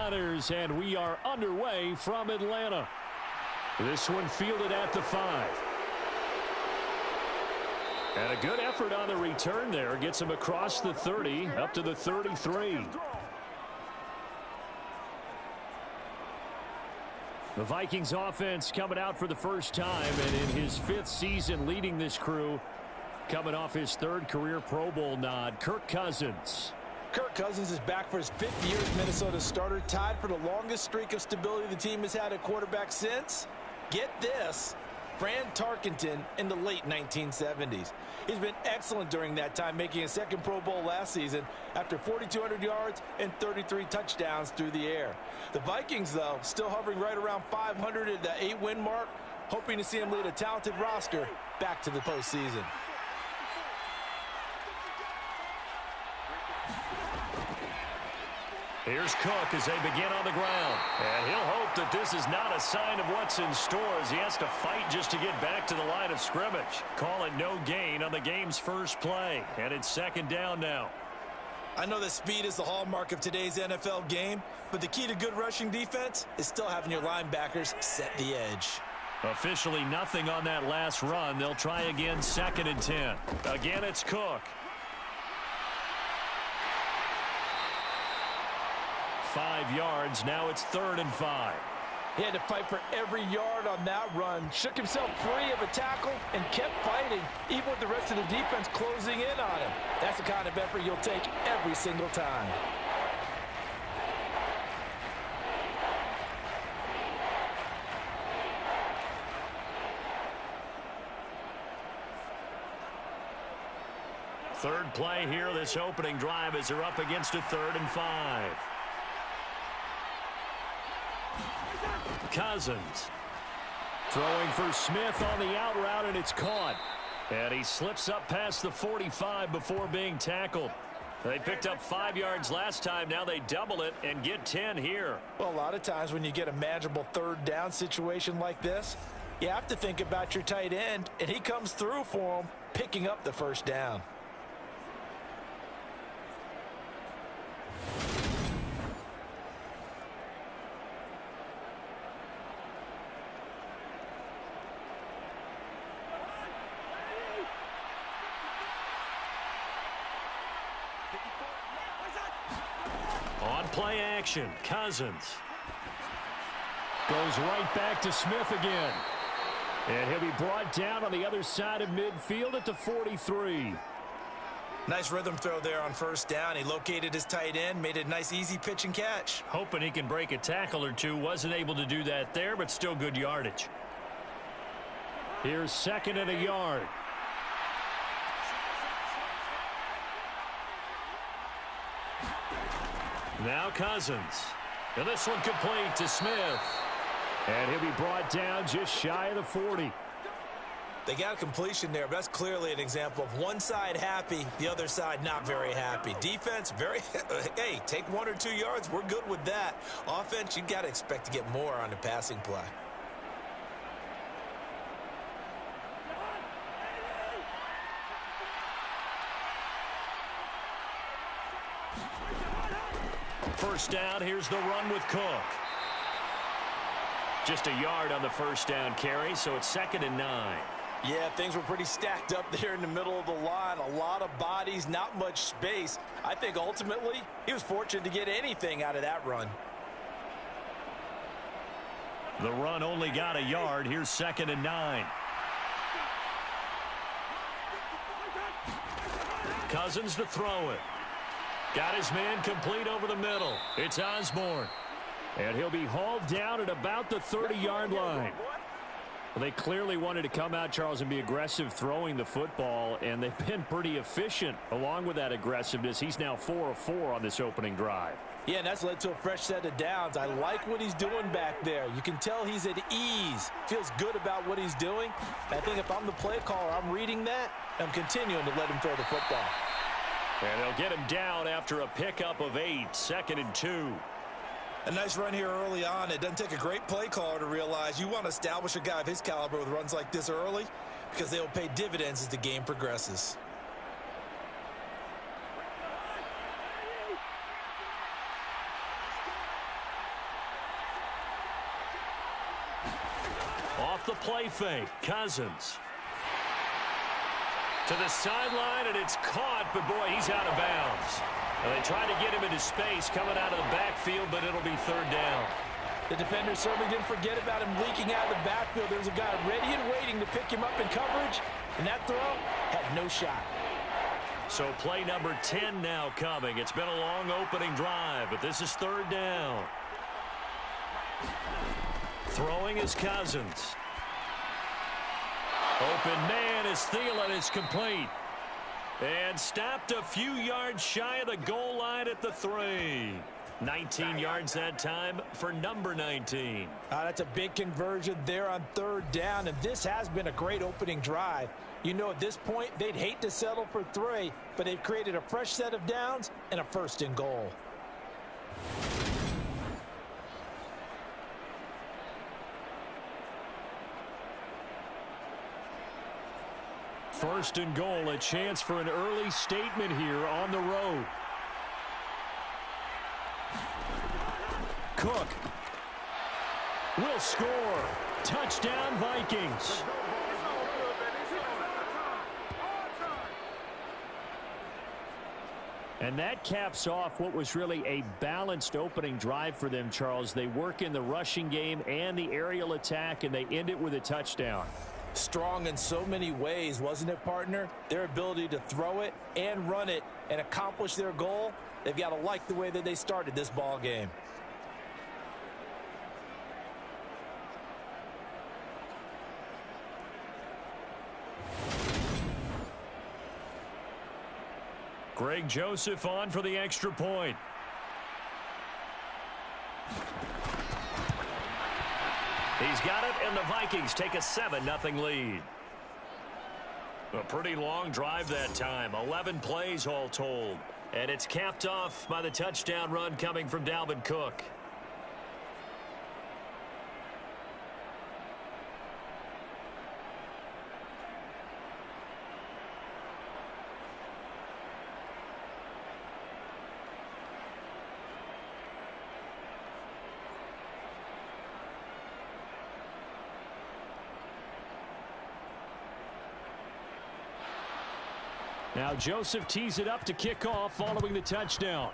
49ers, and we are underway from Atlanta. This one fielded at the 5. And a good effort on the return there. Gets him across the 30, up to the 33. The Vikings offense coming out for the first time, and in his 5th season leading this crew, coming off his 3rd career Pro Bowl nod, Kirk Cousins. Kirk Cousins is back for his 5th year as Minnesota's starter, tied for the longest streak of stability the team has had at quarterback since, get this, Fran Tarkenton in the late 1970s. He's been excellent during that time, making a 2nd Pro Bowl last season after 4,200 yards and 33 touchdowns through the air. The Vikings, though, still hovering right around 500 at the 8-win mark, hoping to see him lead a talented roster back to the postseason. Here's Cook as they begin on the ground. And he'll hope that this is not a sign of what's in store as he has to fight just to get back to the line of scrimmage. Call it no gain on the game's first play. And it's 2nd down now. I know that speed is the hallmark of today's NFL game, but the key to good rushing defense is still having your linebackers set the edge. Officially nothing on that last run. They'll try again 2nd and 10. Again, it's Cook. 5 yards. Now it's 3rd and 5. He had to fight for every yard on that run. Shook himself free of a tackle and kept fighting, even with the rest of the defense closing in on him. That's the kind of effort you'll take every single time. Third play here, this opening drive, as they're up against a 3rd and 5. Cousins throwing for Smith on the out route, and it's caught. And he slips up past the 45 before being tackled. They picked up 5 yards last time. Now they double it and get 10 here. Well, a lot of times when you get a manageable 3rd down situation like this, you have to think about your tight end, and he comes through for him, picking up the 1st down. On play action, Cousins goes right back to Smith again. And he'll be brought down on the other side of midfield at the 43. Nice rhythm throw there on 1st down. He located his tight end, made it a nice easy pitch and catch. Hoping he can break a tackle or two. Wasn't able to do that there, but still good yardage. Here's 2nd and a yard. Now Cousins. And this one complete to Smith. And he'll be brought down just shy of the 40. They got a completion there, but that's clearly an example of one side happy, the other side not very happy. Defense, very, hey, take 1 or 2 yards, we're good with that. Offense, you got to expect to get more on the passing play. First down, here's the run with Cook. Just a yard on the 1st down carry, so it's 2nd and 9. Yeah, things were pretty stacked up there in the middle of the line. A lot of bodies, not much space. I think ultimately he was fortunate to get anything out of that run. The run only got a yard. Here's 2nd and 9. Cousins to throw it. Got his man complete over the middle. It's Osborne. And he'll be hauled down at about the 30-yard line. Well, they clearly wanted to come out, Charles, and be aggressive throwing the football, and they've been pretty efficient along with that aggressiveness. He's now 4 of 4 on this opening drive. Yeah, and that's led to a fresh set of downs. I like what he's doing back there. You can tell he's at ease, feels good about what he's doing. And I think if I'm the play caller, I'm reading that, I'm continuing to let him throw the football. And they'll get him down after a pickup of 8, 2nd and 2. A nice run here early on. It doesn't take a great play caller to realize you want to establish a guy of his caliber with runs like this early because they will pay dividends as the game progresses. the play fake. Cousins. To the sideline, and it's caught, but boy, he's out of bounds. And they try to get him into space coming out of the backfield, but it'll be third down. The defender certainly didn't forget about him leaking out of the backfield. There was a guy ready and waiting to pick him up in coverage, and that throw had no shot. So play number 10 now coming. It's been a long opening drive, but this is third down. Throwing is Cousins. Open man is Thielen is complete. And stopped a few yards shy of the goal line at the 3. 19 yards that time for number 19. That's a big conversion there on third down, and this has been a great opening drive. You know, at this point, they'd hate to settle for 3, but they've created a fresh set of downs and a first and goal. First and goal, a chance for an early statement here on the road. Cook will score. Touchdown, Vikings. And that caps off what was really a balanced opening drive for them, Charles. They work in the rushing game and the aerial attack, and they end it with a touchdown. Strong in so many ways, wasn't it, partner? Their ability to throw it and run it and accomplish their goal, they've got to like the way that they started this ball game. Greg Joseph on for the extra point. He's got it, and the Vikings take a 7-0 lead. A pretty long drive that time. 11 plays all told. And it's capped off by the touchdown run coming from Dalvin Cook. Now Joseph tees it up to kick off following the touchdown.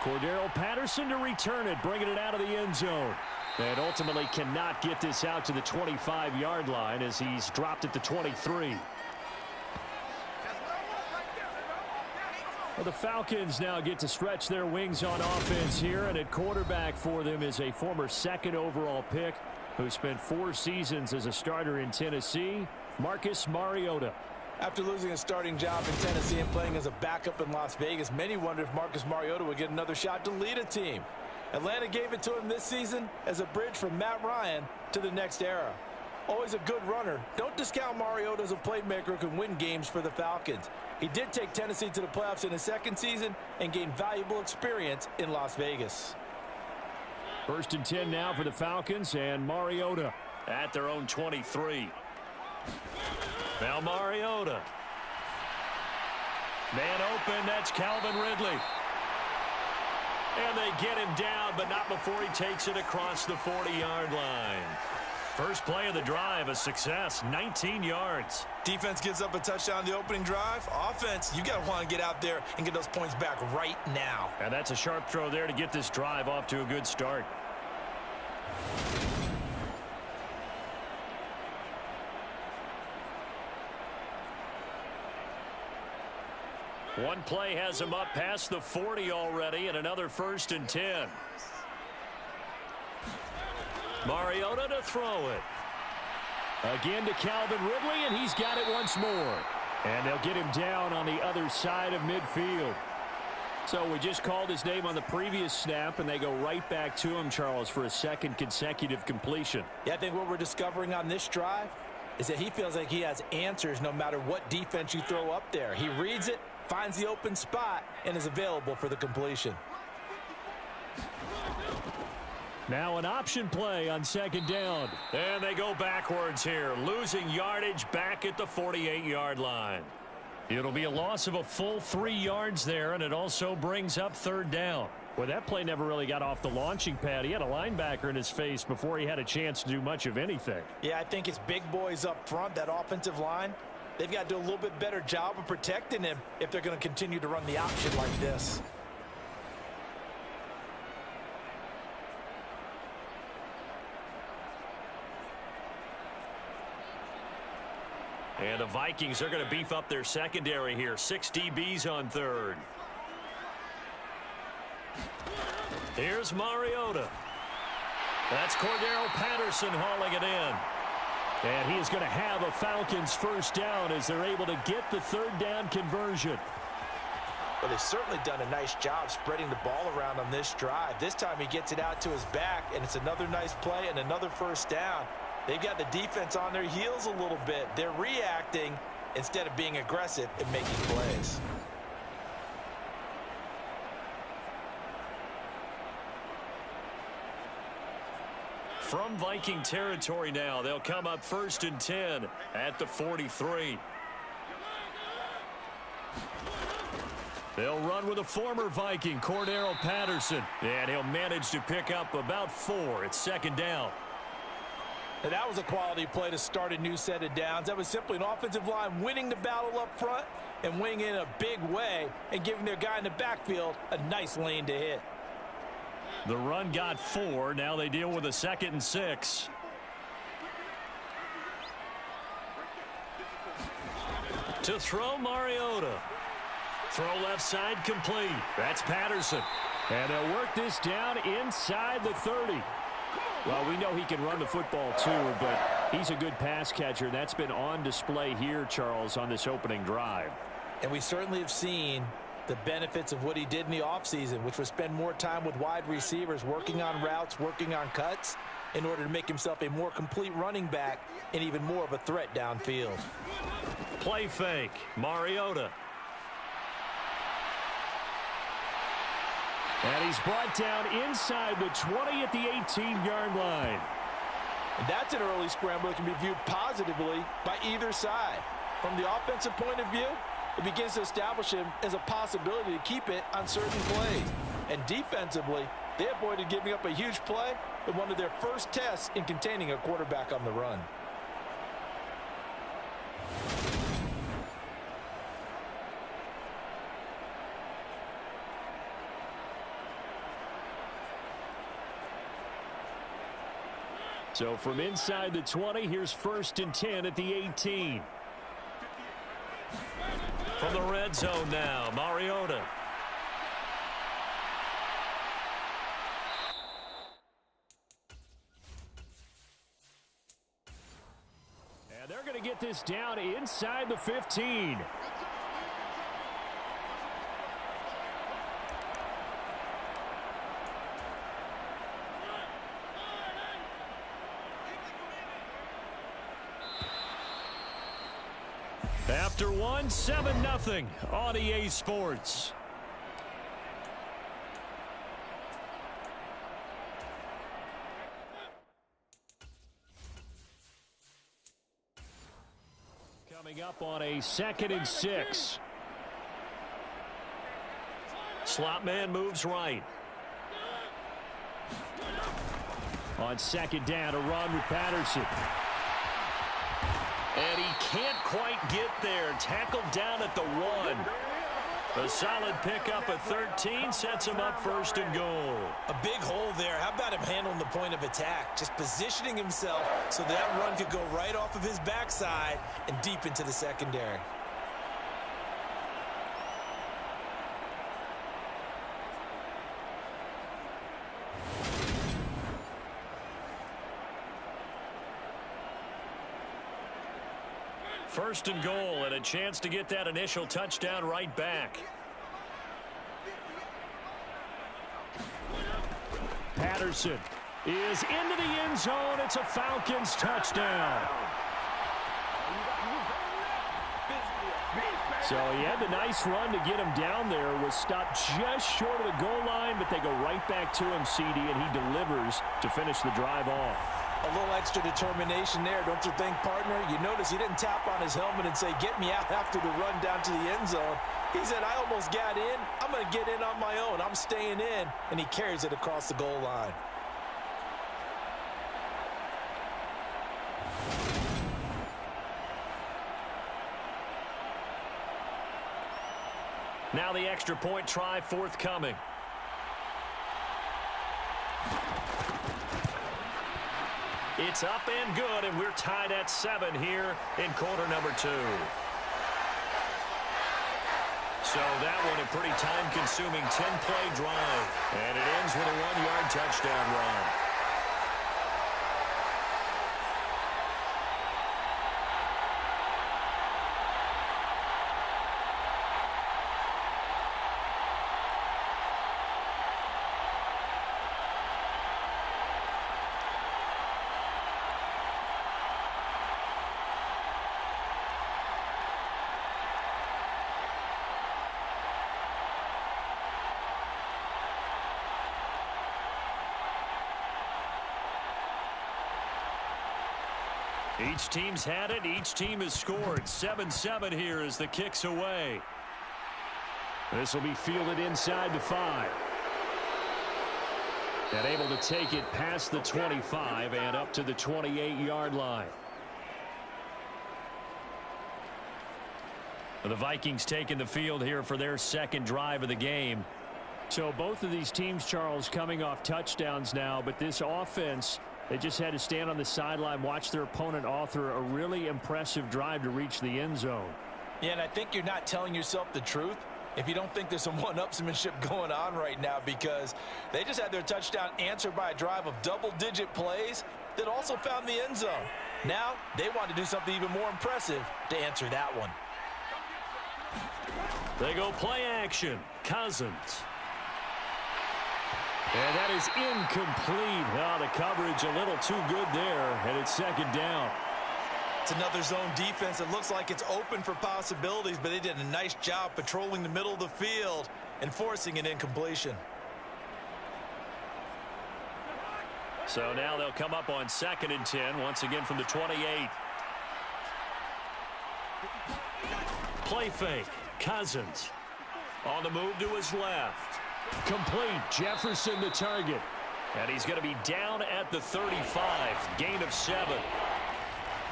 Cordero Patterson to return it, bringing it out of the end zone. And ultimately cannot get this out to the 25-yard line as he's dropped at the 23. Well, the Falcons now get to stretch their wings on offense here, and at quarterback for them is a former second overall pick who spent 4 seasons as a starter in Tennessee, Marcus Mariota. After losing a starting job in Tennessee and playing as a backup in Las Vegas, many wondered if Marcus Mariota would get another shot to lead a team. Atlanta gave it to him this season as a bridge from Matt Ryan to the next era. Always a good runner. Don't discount Mariota as a playmaker who can win games for the Falcons. He did take Tennessee to the playoffs in his second season and gained valuable experience in Las Vegas. First and 10 now for the Falcons, and Mariota at their own 23. Now Mariota. Man open, that's Calvin Ridley. And they get him down, but not before he takes it across the 40-yard line. First play of the drive, a success, 19 yards. Defense gives up a touchdown on the opening drive. Offense, you got to want to get out there and get those points back right now. And that's a sharp throw there to get this drive off to a good start. One play has him up past the 40 already, and another first and 10. Mariota to throw it. Again to Calvin Ridley, and he's got it once more. And they'll get him down on the other side of midfield. So we just called his name on the previous snap, and they go right back to him, Charles, for a second consecutive completion. Yeah, I think what we're discovering on this drive is that he feels like he has answers no matter what defense you throw up there. He reads it, finds the open spot, and is available for the completion. Now an option play on second down. And they go backwards here, losing yardage back at the 48-yard line. It'll be a loss of a full 3 yards there, and it also brings up third down. Well, that play never really got off the launching pad. He had a linebacker in his face before he had a chance to do much of anything. Yeah, I think it's big boys up front, that offensive line. They've got to do a little bit better job of protecting him if they're going to continue to run the option like this. And the Vikings are going to beef up their secondary here. 6 DBs on third. Here's Mariota. That's Cordero Patterson hauling it in. And he is going to have a Falcons first down as they're able to get the third down conversion. Well, they've certainly done a nice job spreading the ball around on this drive. This time he gets it out to his back, and it's another nice play and another first down. They've got the defense on their heels a little bit. They're reacting instead of being aggressive and making plays. From Viking territory now, they'll come up 1st and 10 at the 43. They'll run with a former Viking, Cordero Patterson, and he'll manage to pick up about 4. It's 2nd down. And that was a quality play to start a new set of downs. That was simply an offensive line winning the battle up front and winning in a big way and giving their guy in the backfield a nice lane to hit. The run got 4. Now they deal with a 2nd and 6. To throw, Mariota. Throw left side complete. That's Patterson. And they'll work this down inside the 30. Well, we know he can run the football too, but he's a good pass catcher. That's been on display here, Charles, on this opening drive. And we certainly have seen the benefits of what he did in the offseason, which was spend more time with wide receivers, working on routes, working on cuts, in order to make himself a more complete running back and even more of a threat downfield. Play fake, Mariota. And he's brought down inside the 20 at the 18-yard line. And that's an early scramble that can be viewed positively by either side. From the offensive point of view, it begins to establish him as a possibility to keep it on certain plays. And defensively, they avoided giving up a huge play in one of their first tests in containing a quarterback on the run. So from inside the 20, here's 1st and 10 at the 18. From the red zone now, Mariota. And they're going to get this down inside the 15. After one, 7-0 on EA Sports. Coming up on a 2nd and 6. Slot man moves right. On 2nd down, a run with Patterson. And he can't quite get there. Tackled down at the 1. A solid pickup at 13 sets him up 1st and goal. A big hole there. How about him handling the point of attack? Just positioning himself so that run could go right off of his backside and deep into the secondary. First and goal, and a chance to get that initial touchdown right back. Patterson is into the end zone. It's a Falcons touchdown. So he had the nice run to get him down there. Was stopped just short of the goal line, but they go right back to him, CD, and he delivers to finish the drive off. A little extra determination there, don't you think, partner? You notice he didn't tap on his helmet and say, get me out after the run down to the end zone. He said, I almost got in. I'm going to get in on my own. I'm staying in. And he carries it across the goal line. Now the extra point try forthcoming. It's up and good, and we're tied at 7 here in quarter number 2. So that one a pretty time-consuming 10-play drive. And it ends with a 1-yard touchdown run. Each team's had it. Each team has scored. 7-7 here as the kick's away. This will be fielded inside the 5. And able to take it past the 25 and up to the 28-yard line. The Vikings taking the field here for their second drive of the game. So both of these teams, Charles, coming off touchdowns now, but this offense, they just had to stand on the sideline, watch their opponent author a really impressive drive to reach the end zone. Yeah, and I think you're not telling yourself the truth if you don't think there's some one-upsmanship going on right now, because they just had their touchdown answered by a drive of double-digit plays that also found the end zone. Now they want to do something even more impressive to answer that one. They go play action. Cousins. And that is incomplete. Oh, the coverage a little too good there, and it's second down. It's another zone defense. It looks like it's open for possibilities, but they did a nice job patrolling the middle of the field and forcing an incompletion. So now they'll come up on 2nd and 10, once again from the 28. Play fake. Cousins. On the move to his left. Complete. Jefferson the target. And he's going to be down at the 35. Gain of 7.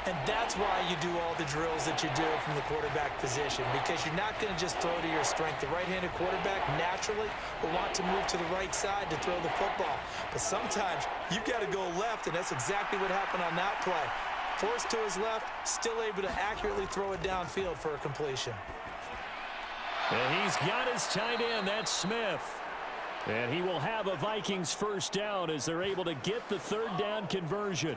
And that's why you do all the drills that you do from the quarterback position, because you're not going to just throw to your strength. The right-handed quarterback naturally will want to move to the right side to throw the football. But sometimes you've got to go left, and that's exactly what happened on that play. Forced to his left, still able to accurately throw it downfield for a completion. And he's got his tight end. That's Smith. And he will have a Vikings first down as they're able to get the third down conversion.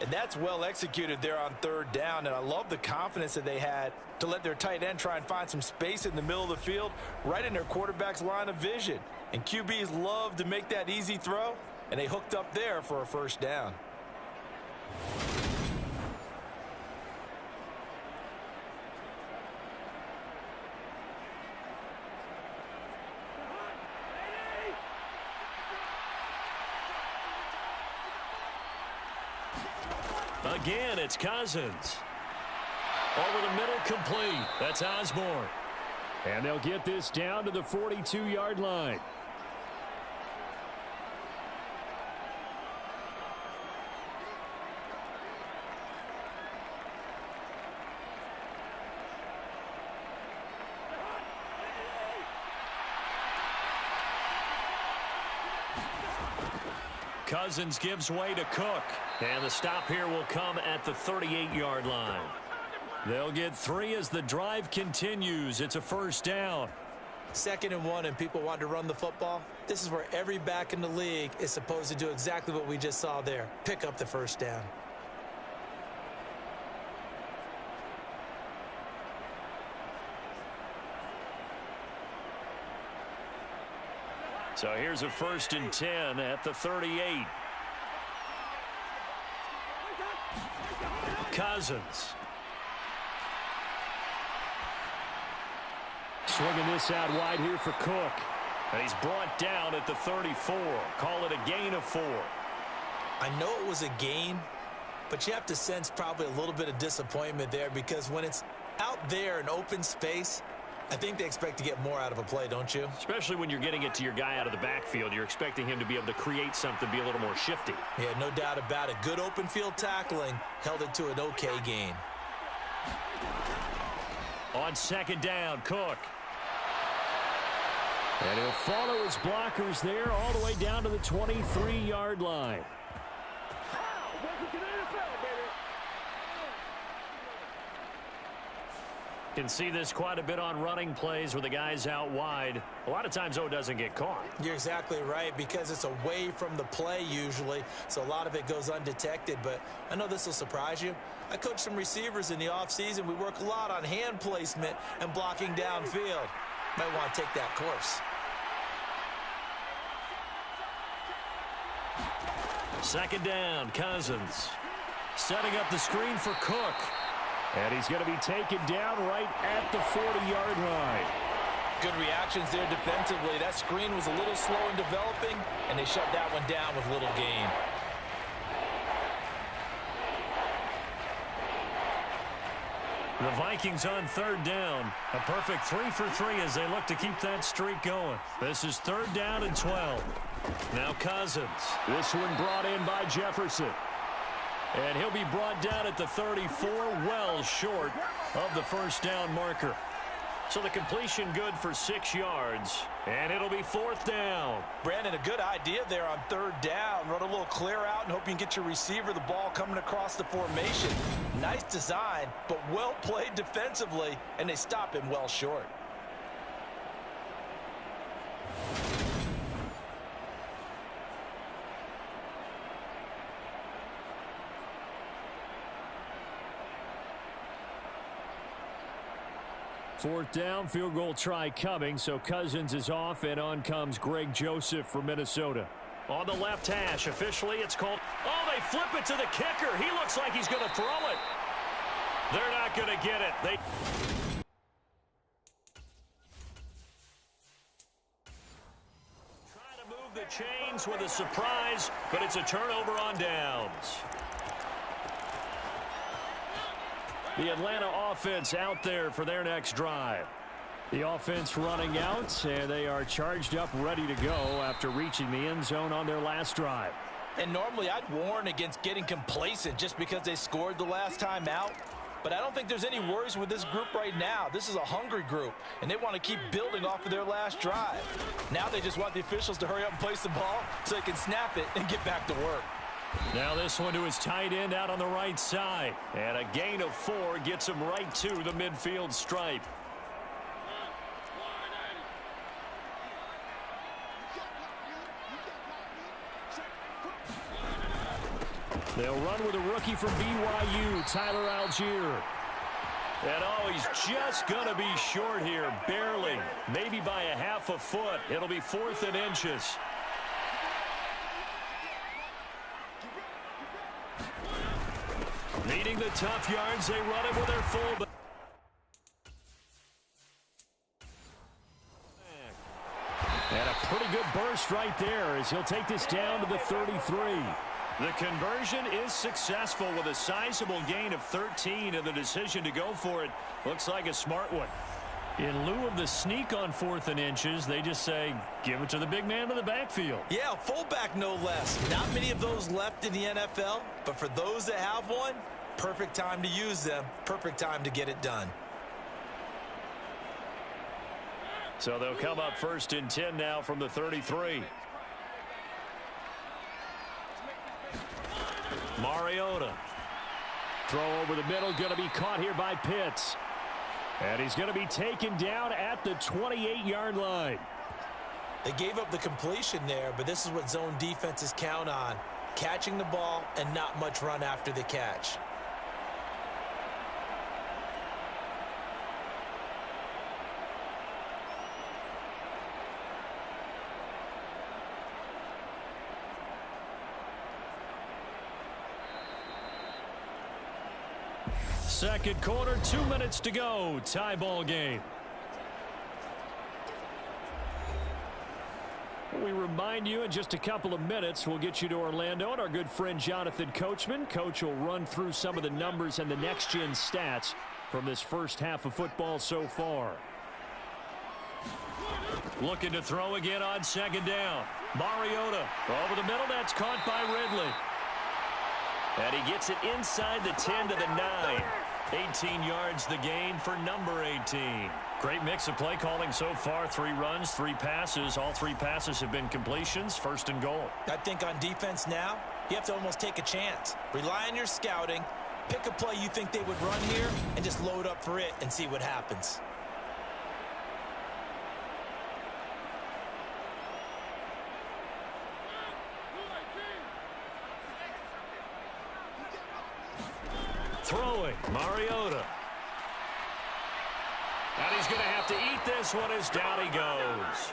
And that's well executed there on third down. And I love the confidence that they had to let their tight end try and find some space in the middle of the field, right in their quarterback's line of vision. And QBs love to make that easy throw, and they hooked up there for a first down. Again, it's Cousins. Over the middle, complete. That's Osborne. And they'll get this down to the 42-yard line. Cousins gives way to Cook. And the stop here will come at the 38-yard line. They'll get 3 as the drive continues. It's a first down. 2nd and 1, and people want to run the football. This is where every back in the league is supposed to do exactly what we just saw there. Pick up the first down. So here's a 1st and 10 at the 38. Cousins. Swinging this out wide here for Cook. And he's brought down at the 34. Call it a gain of 4. I know it was a gain, but you have to sense probably a little bit of disappointment there because when it's out there in open space, I think they expect to get more out of a play, don't you? Especially when you're getting it to your guy out of the backfield. You're expecting him to be able to create something, be a little more shifty. Yeah, no doubt about it. Good open field tackling held it to an okay gain. On second down, Cook. And he'll follow his blockers there all the way down to the 23-yard line. Can see this quite a bit on running plays where the guy's out wide. A lot of times, doesn't get caught. You're exactly right because it's away from the play usually, so a lot of it goes undetected. But I know this will surprise you. I coach some receivers in the offseason. We work a lot on hand placement and blocking downfield. Might want to take that course. Second down, Cousins. Setting up the screen for Cook. And he's going to be taken down right at the 40-yard line. Good reactions there defensively. That screen was a little slow in developing, and they shut that one down with little gain. The Vikings on third down. A perfect 3 for 3 as they look to keep that streak going. This is third down and 12. Now Cousins. This one brought in by Jefferson. And he'll be brought down at the 34, well short of the first down marker. So the completion good for 6 yards, and it'll be fourth down. Brandon, a good idea there on third down. Run a little clear out and hope you can get your receiver the ball coming across the formation. Nice design, but well played defensively, and they stop him well short. Fourth down, field goal try coming, so Cousins is off, and on comes Greg Joseph for Minnesota. On the left hash, officially it's called. Oh, they flip it to the kicker. He looks like he's going to throw it. They're not going to get it. They try to move the chains with a surprise, but it's a turnover on downs. The Atlanta offense out there for their next drive. The offense running out, and they are charged up, ready to go after reaching the end zone on their last drive. And normally I'd warn against getting complacent just because they scored the last time out. But I don't think there's any worries with this group right now. This is a hungry group, and they want to keep building off of their last drive. Now they just want the officials to hurry up and place the ball so they can snap it and get back to work. Now this one to his tight end out on the right side. And a gain of 4 gets him right to the midfield stripe. They'll run with a rookie from BYU, Tyler Algier. And he's just going to be short here, barely. Maybe by a half a foot. It'll be 4th and inches. Needing the tough yards, they run it with their fullback. And a pretty good burst right there as he'll take this down to the 33. The conversion is successful with a sizable gain of 13, and the decision to go for it looks like a smart one. In lieu of the sneak on 4th and inches, they just say, give it to the big man in the backfield. Yeah, fullback no less. Not many of those left in the NFL, but for those that have one, perfect time to use them, perfect time to get it done. So they'll come up 1st and 10 now from the 33. Mariota. Throw over the middle, going to be caught here by Pitts. And he's going to be taken down at the 28-yard line. They gave up the completion there, but this is what zone defenses count on. Catching the ball and not much run after the catch. Second quarter, 2 minutes to go. Tie ball game. We remind you in just a couple of minutes we'll get you to Orlando and our good friend Jonathan Coachman. Coach will run through some of the numbers and the next-gen stats from this first half of football so far. Looking to throw again on second down. Mariota over the middle. That's caught by Ridley. And he gets it inside the 10 to the 9. 18 yards the gain for number 18. Great mix of play calling so far. 3 runs, 3 passes. All 3 passes have been completions. First and goal. I think on defense now, you have to almost take a chance. Rely on your scouting. Pick a play you think they would run here and just load up for it and see what happens. Throwing, Mariota. And he's going to have to eat this one as down he goes.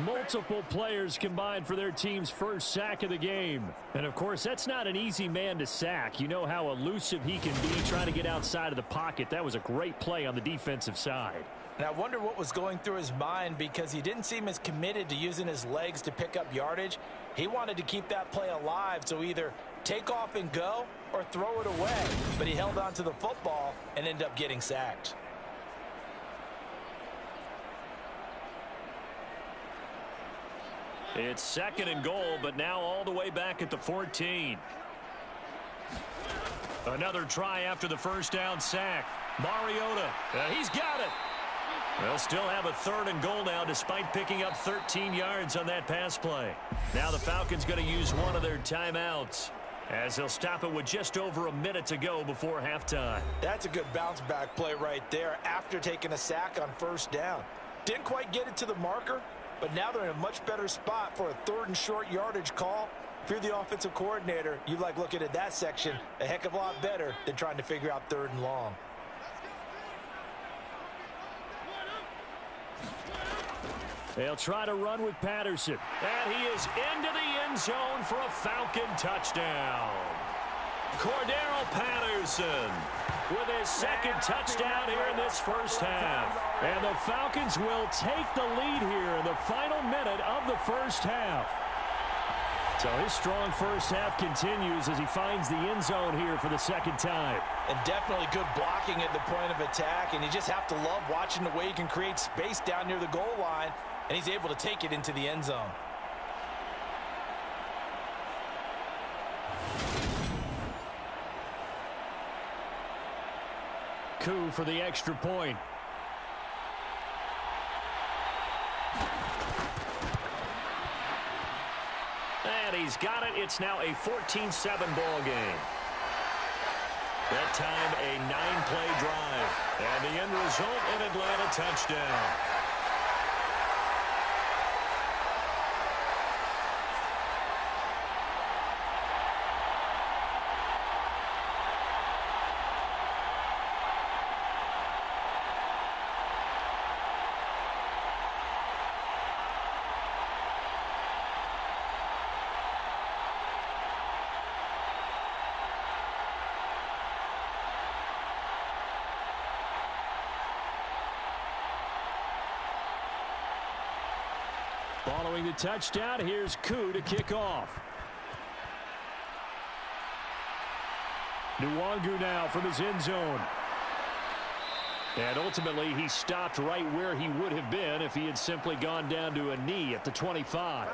Multiple players combined for their team's first sack of the game. And, of course, that's not an easy man to sack. You know how elusive he can be trying to get outside of the pocket. That was a great play on the defensive side. And I wonder what was going through his mind because he didn't seem as committed to using his legs to pick up yardage. He wanted to keep that play alive, so either take off and go or throw it away. But he held on to the football and ended up getting sacked. It's second and goal, but now all the way back at the 14. Another try after the first down sack. Mariota, he's got it. They'll still have a third and goal now despite picking up 13 yards on that pass play. Now the Falcons going to use one of their timeouts as they'll stop it with just over a minute to go before halftime. That's a good bounce back play right there after taking a sack on first down. Didn't quite get it to the marker, but now they're in a much better spot for a third and short yardage call. If you're the offensive coordinator, you like looking at that section a heck of a lot better than trying to figure out third and long. They'll try to run with Patterson. And he is into the end zone for a Falcon touchdown. Cordero Patterson with his second touchdown here in this first half. And the Falcons will take the lead here in the final minute of the first half. So his strong first half continues as he finds the end zone here for the second time. And definitely good blocking at the point of attack. And you just have to love watching the way he can create space down near the goal line. And he's able to take it into the end zone. Coup for the extra point. And he's got it. It's now a 14-7 ball game. That time a 9-play drive. And the end result, an Atlanta touchdown. Following the touchdown, here's Koo to kick off. Nwangu now from his end zone. And ultimately, he stopped right where he would have been if he had simply gone down to a knee at the 25.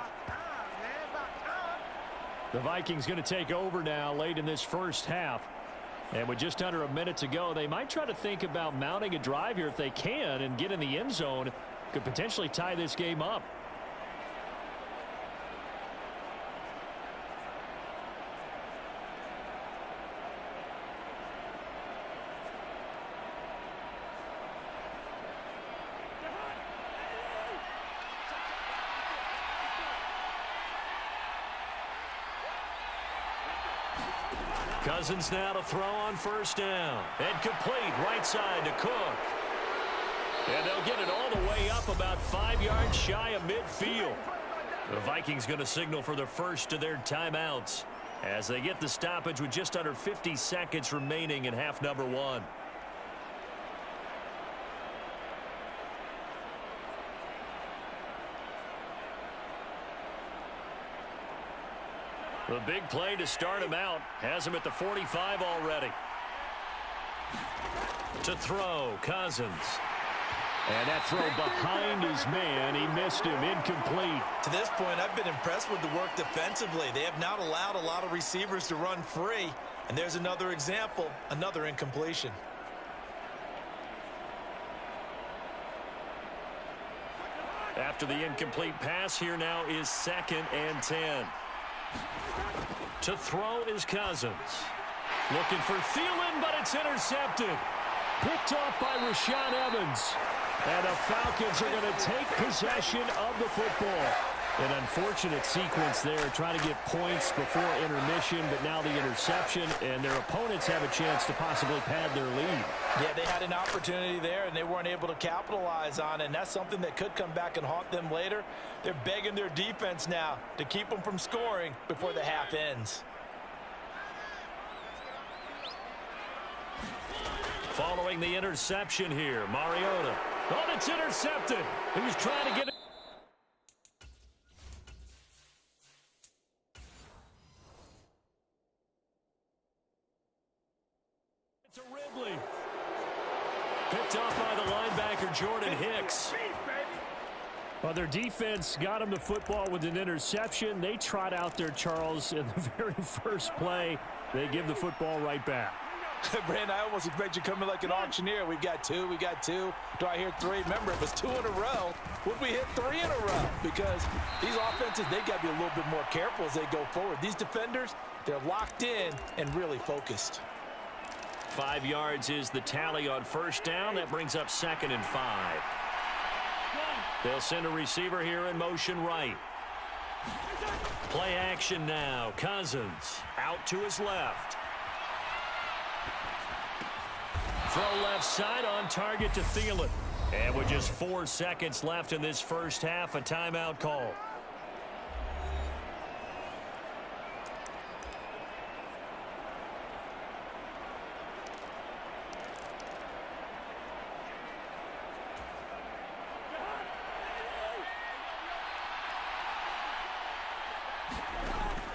The Vikings going to take over now late in this first half. And with just under a minute to go, they might try to think about mounting a drive here if they can and get in the end zone. Could potentially tie this game up. Cousins now to throw on first down. And complete right side to Cook. And they'll get it all the way up about 5 yards shy of midfield. The Vikings going to signal for the first of their timeouts as they get the stoppage with just under 50 seconds remaining in half number 1. The big play to start him out has him at the 45 already. To throw, Cousins. And that throw behind his man, he missed him, incomplete. To this point, I've been impressed with the work defensively. They have not allowed a lot of receivers to run free. And there's another example, another incompletion. After the incomplete pass, here now is 2nd and 10. To throw is Cousins. Looking for Thielen, but it's intercepted. Picked off by Rashaan Evans. And the Falcons are going to take possession of the football. An unfortunate sequence there, trying to get points before intermission, but now the interception, and their opponents have a chance to possibly pad their lead. Yeah, they had an opportunity there, and they weren't able to capitalize on it, and that's something that could come back and haunt them later. They're begging their defense now to keep them from scoring before the half ends. Following the interception here, Mariota. Oh, it's intercepted. He was trying to get it. It's a Ridley. Picked off by the linebacker, Jordan Hicks. Well, their defense got him the football with an interception. They trot out there, Charles, in the very first play. They give the football right back. Brandon, I almost expect you coming like an auctioneer. We've got two. Do I hear three? Remember, it was 2 in a row. Would we hit 3 in a row? Because these offenses, they got to be a little bit more careful as they go forward. These defenders, they're locked in and really focused. 5 yards is the tally on first down. That brings up 2nd and 5. They'll send a receiver here in motion right. Play action now. Cousins out to his left. Throw left side on target to Thielen. And with just 4 seconds left in this first half, a timeout call.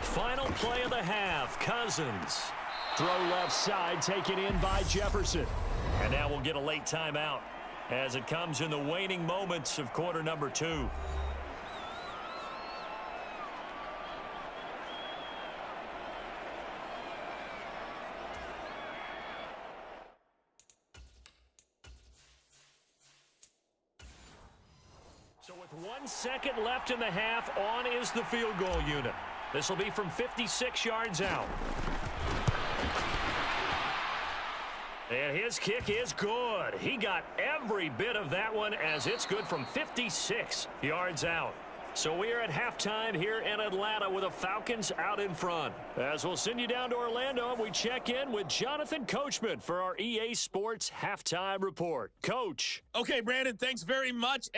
Final play of the half, Cousins. Throw left side, taken in by Jefferson. And now we'll get a late timeout as it comes in the waning moments of quarter number 2. So with 1 second left in the half, on is the field goal unit. This will be from 56 yards out. And his kick is good. He got every bit of that one as it's good from 56 yards out. So we are at halftime here in Atlanta with the Falcons out in front. As we'll send you down to Orlando, we check in with Jonathan Coachman for our EA Sports Halftime Report. Coach. Okay, Brandon, thanks very much.